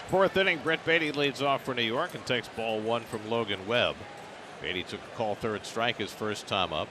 Fourth inning, Brett Baty leads off for New York and takes ball one from Logan Webb. Baty took a call third strike his first time up.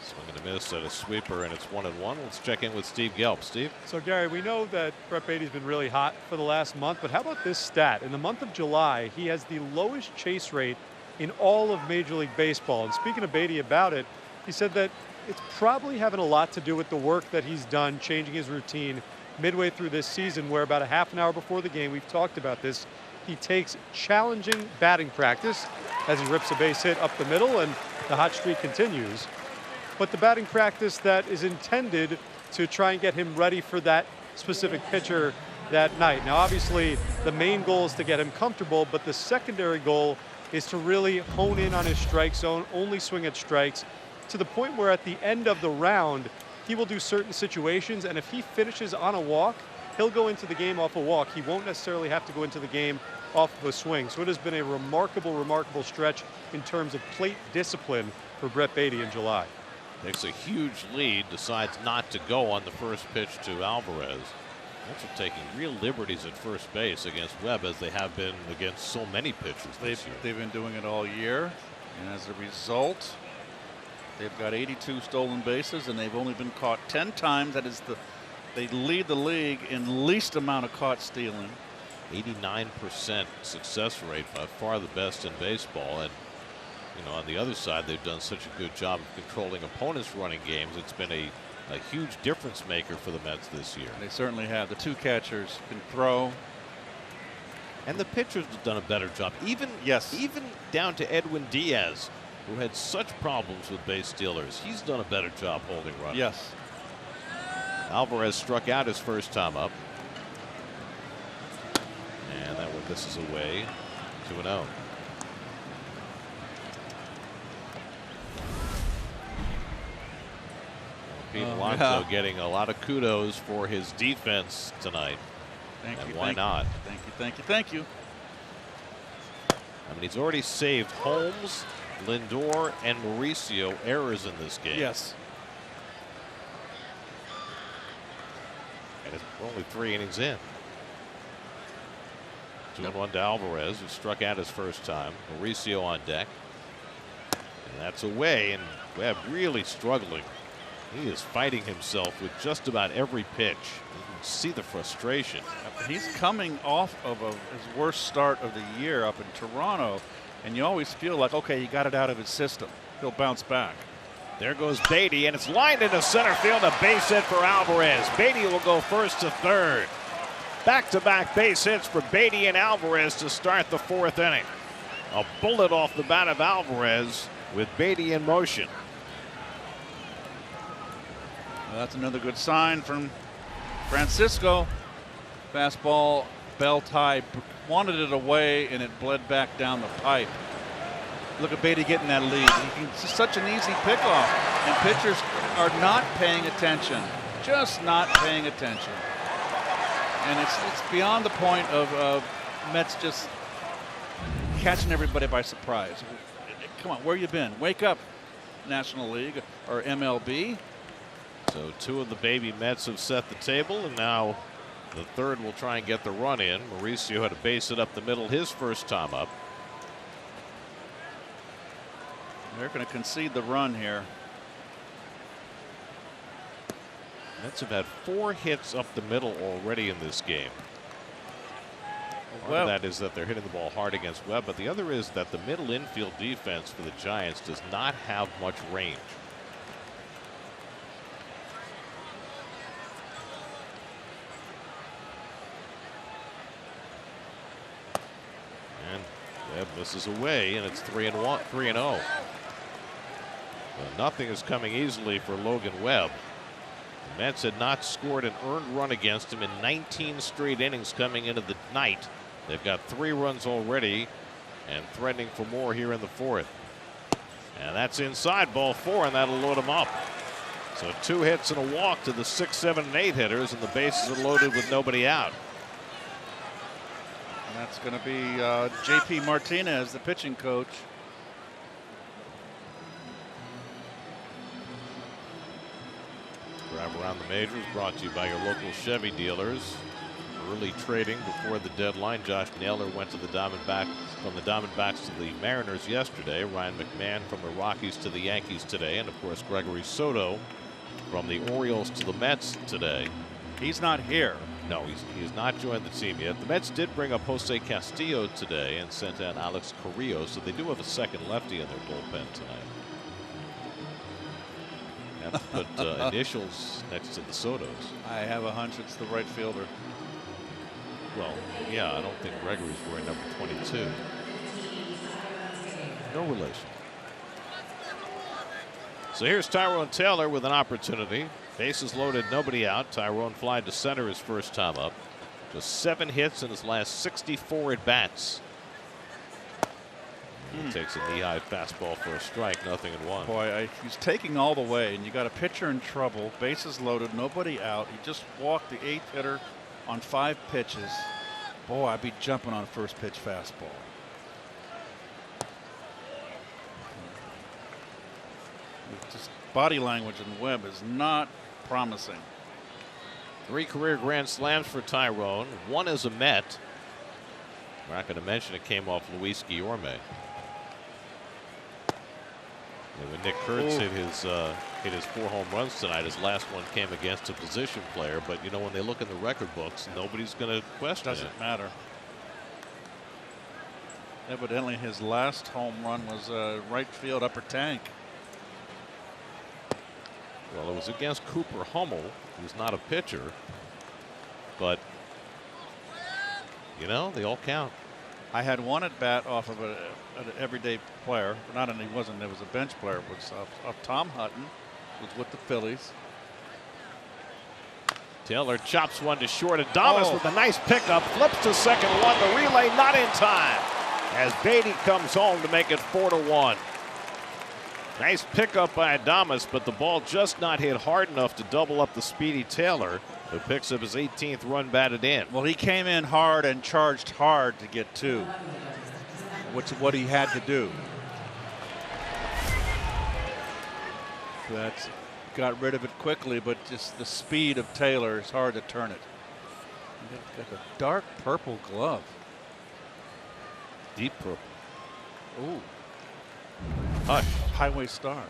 Swing and a miss at a sweeper, and it's 1-1. Let's check in with Steve Gelb. Steve? So, Gary, we know that Brett Baty's been really hot for the last month, but how about this stat? In the month of July, he has the lowest chase rate in all of Major League Baseball. And speaking to Baty about it, he said that it's probably having a lot to do with the work that he's done changing his routine midway through this season, where about a half an hour before the game, we've talked about this, he takes challenging batting practice as he rips a base hit up the middle, and the hot streak continues. But the batting practice that is intended to try and get him ready for that specific pitcher that night. Now, obviously, the main goal is to get him comfortable, but the secondary goal is to really hone in on his strike zone, only swing at strikes, to the point where at the end of the round, he will do certain situations, and if he finishes on a walk, he'll go into the game off a walk. He won't necessarily have to go into the game off of a swing. So it has been a remarkable stretch in terms of plate discipline for Brett Baty in July. Takes a huge lead, decides not to go on the first pitch to Alvarez. Also taking real liberties at first base against Webb, as they have been against so many pitchers this year. They've been doing it all year, and as a result, they've got 82 stolen bases, and they've only been caught 10 times. That is they lead the league in least amount of caught stealing. 89% success rate, by far the best in baseball. And you know, on the other side, they've done such a good job of controlling opponents' running games. It's been a huge difference maker for the Mets this year. They certainly have. The two catchers can throw. And the pitchers have done a better job. Even down to Edwin Diaz, who had such problems with base stealers. He's done a better job holding runners. Yes. Alvarez struck out his first time up. And that one misses away. 2-0. Pete Alonso getting a lot of kudos for his defense tonight. Thank you. Why not? Thank you. I mean, he's already saved Holmes, Lindor, and Mauricio errors in this game. Yes. And we're only 3 innings in. 2-1 to Alvarez, who struck out his first time. Mauricio on deck. And that's away, and Webb really struggling. He is fighting himself with just about every pitch. You can see the frustration. He's coming off of his worst start of the year up in Toronto, and you always feel like, okay, he got it out of his system. He'll bounce back. There goes Baty, and it's lined into center field. A base hit for Alvarez. Baty will go first to third. Back-to-back base hits for Baty and Alvarez to start the 4th inning. A bullet off the bat of Alvarez with Baty in motion. Well, that's another good sign from Francisco. Fastball, belt high, wanted it away, and it bled back down the pipe. Look at Baty getting that lead. It's such an easy pickoff, and pitchers are not paying attention, just not paying attention. And it's beyond the point of Mets just catching everybody by surprise. Come on, where you been? Wake up, National League or MLB. So 2 of the baby Mets have set the table, and now the third will try and get the run in. Mauricio had to base it up the middle his first time up. They're going to concede the run here. Mets have had 4 hits up the middle already in this game. One of that is that they're hitting the ball hard against Webb, but the other is that the middle infield defense for the Giants does not have much range. And Webb misses away, and it's 3-1, 3-0. Nothing is coming easily for Logan Webb. The Mets had not scored an earned run against him in 19 straight innings coming into the night. They've got 3 runs already and threatening for more here in the 4th. And that's inside, ball 4, and that'll load them up. So 2 hits and a walk to the 6, 7, and 8 hitters, and the bases are loaded with nobody out. And that's going to be J.P. Martinez, the pitching coach. Drive Around the Majors brought to you by your local Chevy dealers. Early trading before the deadline. Josh Naylor went to the Diamondbacks, from the Diamondbacks to the Mariners yesterday. Ryan McMahon from the Rockies to the Yankees today. And of course, Gregory Soto from the Orioles to the Mets today. He's not here. No, he's not joined the team yet. The Mets did bring up Jose Castillo today and sent out Alex Carrillo, so they do have a second lefty in their bullpen tonight. Have to put initials next to the Sotos. I have a hunch it's the right fielder. Well, yeah, I don't think Gregory's wearing number 22. No relation. So here's Tyrone Taylor with an opportunity. Bases loaded, nobody out. Tyrone flied to center his first time up. Just 7 hits in his last 64 at bats. He takes a knee-high fastball for a strike, 0-1. Boy, he's taking all the way, and you got a pitcher in trouble. Bases loaded, nobody out. He just walked the 8th hitter on 5 pitches. Boy, I'd be jumping on a first pitch fastball. Just body language in Webb is not promising. 3 career grand slams for Tyrone. 1 as a Met. We're not going to mention it came off Luis Guillorme. And when Nick Kurtz hit his 4 home runs tonight, his last one came against a position player. But you know, when they look in the record books, nobody's going to question it. Doesn't matter. Evidently, his last home run was right field upper tank. Well, it was against Cooper Hummel, who's not a pitcher. But you know, they all count. I had one at bat off of an everyday player. Not an, he wasn't. It was a bench player. It was off Tom Hutton. Was with the Phillies. Taylor chops one to short. Adames with a nice pickup. Flips to second one. The relay not in time as Batty comes home to make it 4-1. Nice pickup by Adames, but the ball just not hit hard enough to double up the speedy Taylor, who picks up his 18th run batted in. Well, he came in hard and charged hard to get 2, which is what he had to do. That's got rid of it quickly, but just the speed of Taylor is hard to turn it. Got a dark purple glove. Deep purple. Ooh. Hush. Highway Star.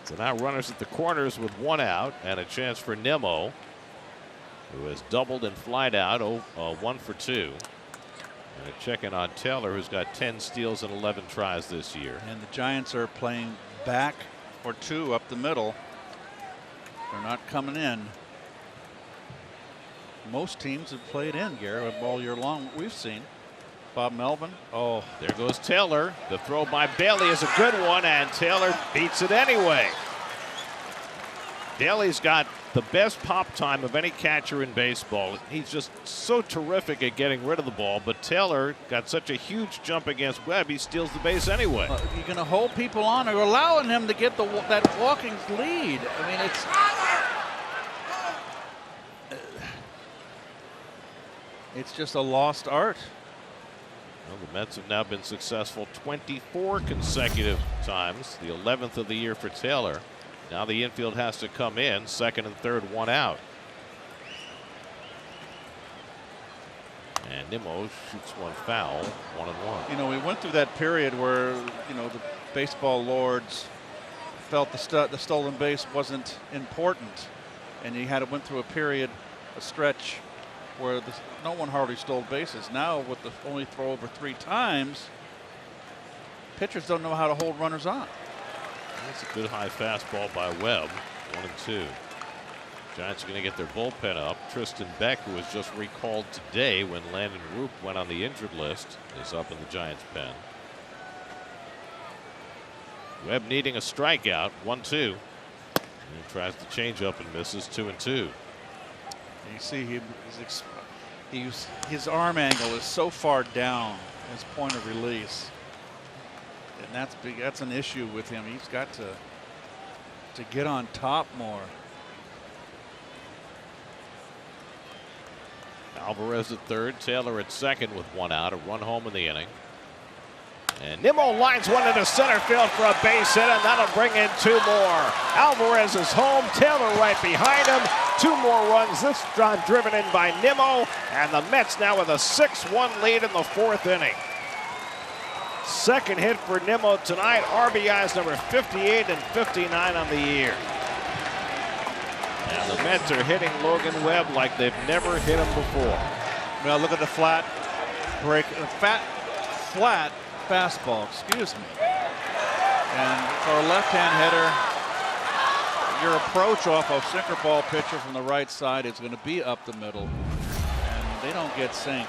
So now runners at the corners with 1 out and a chance for Nimmo, who has doubled and flied out 1 for 2. And a check in on Taylor, who's got 10 steals and 11 tries this year. And the Giants are playing back for 2 up the middle. They're not coming in. Most teams have played in, Gary, all year long. We've seen Bob Melvin. Oh, there goes Taylor. The throw by Bailey is a good one, and Taylor beats it anyway. Bailey's got the best pop time of any catcher in baseball. He's just so terrific at getting rid of the ball, but Taylor got such a huge jump against Webb, he steals the base anyway. You're going to hold people on, or allowing him to get that walking lead. I mean, it's just a lost art. Well, the Mets have now been successful 24 consecutive times, the 11th of the year for Taylor. Now the infield has to come in, second and third, 1 out. And Nimmo shoots one foul, 1-1. You know, we went through that period where, you know, the baseball lords felt the stolen base wasn't important, and you went through a stretch where no one hardly stole bases. Now, with the only throw over 3 times, pitchers don't know how to hold runners on. That's a good high fastball by Webb, 1-2. Giants are going to get their bullpen up. Tristan Beck, who was just recalled today when Landon Roop went on the injured list, is up in the Giants' pen. Webb needing a strikeout, 1-2. He tries the changeup and misses, 2-2. You see his arm angle is so far down, his point of release, and that's big. That's an issue with him. He's got to get on top more. Alvarez at third, Taylor at second with 1 out, a run home in the inning. And Nimmo lines one into center field for a base hit, and that'll bring in 2 more. Alvarez is home, Taylor right behind him. 2 more runs, this time driven in by Nimmo, and the Mets now with a 6-1 lead in the 4th inning. Second hit for Nimmo tonight, RBIs number 58 and 59 on the year. And the Mets are hitting Logan Webb like they've never hit him before. Well, look at the flat fastball, excuse me. And for a left-hand hitter, your approach off a sinker ball pitcher from the right side is going to be up the middle, and they don't get sink.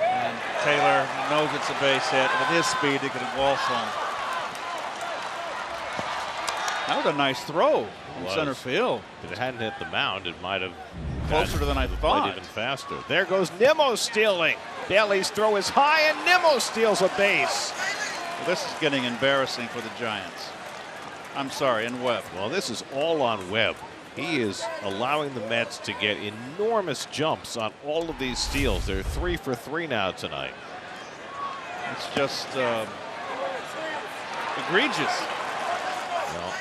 And Taylor knows it's a base hit. With his speed, he can waltz home. That was a nice throw from center field. If it hadn't hit the mound, it might have closer than I thought. Even faster. There goes Nimmo stealing. Bailey's throw is high, and Nimmo steals a base. Well, this is getting embarrassing for the Giants. I'm sorry, and Webb. Well, this is all on Webb. He is allowing the Mets to get enormous jumps on all of these steals. They're 3 for 3 now tonight. It's just egregious. Well,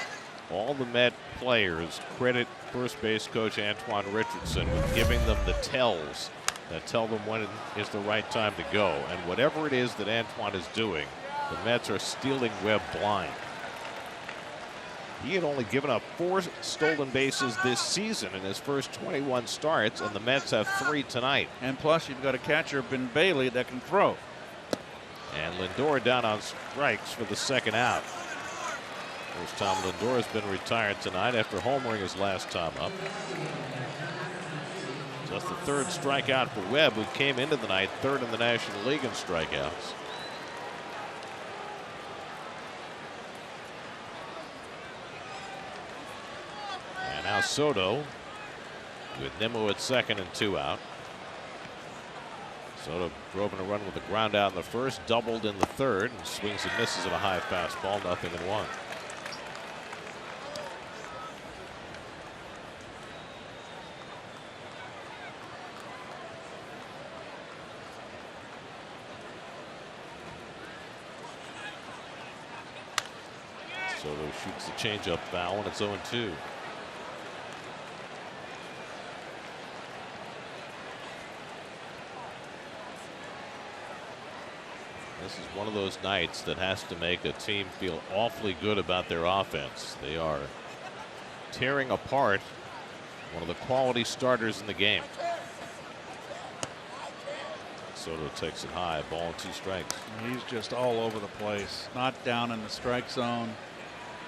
all the Met players credit first base coach Antoine Richardson with giving them the tells that tell them when it is the right time to go. And whatever it is that Antoine is doing, the Mets are stealing Webb blind. He had only given up 4 stolen bases this season in his first 21 starts, and the Mets have 3 tonight. And plus, you've got a catcher, Ben Bailey, that can throw. And Lindor down on strikes for the 2nd out. First time Lindor has been retired tonight after homering his last time up. Just the 3rd strikeout for Webb, who came into the night 3rd in the National League in strikeouts. And now Soto with Nimmo at 2nd and 2 out. Soto drove in a run with a ground out in the 1st, doubled in the 3rd, and swings and misses at a high fastball, 0-1. Soto shoots the changeup foul, and it's 0-2. This is one of those nights that has to make a team feel awfully good about their offense. They are tearing apart one of the quality starters in the game. Soto takes it high, ball and 2 strikes. He's just all over the place, not down in the strike zone.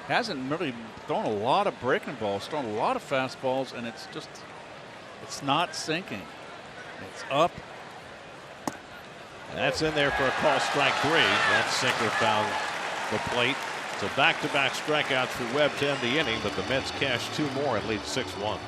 Hasn't really thrown a lot of breaking balls, thrown a lot of fastballs, and it's not sinking. It's up. And that's in there for a call, strike 3. That sinker found the plate. So back-to-back strikeouts for Webb to end the inning, but the Mets cash 2 more and lead 6-1.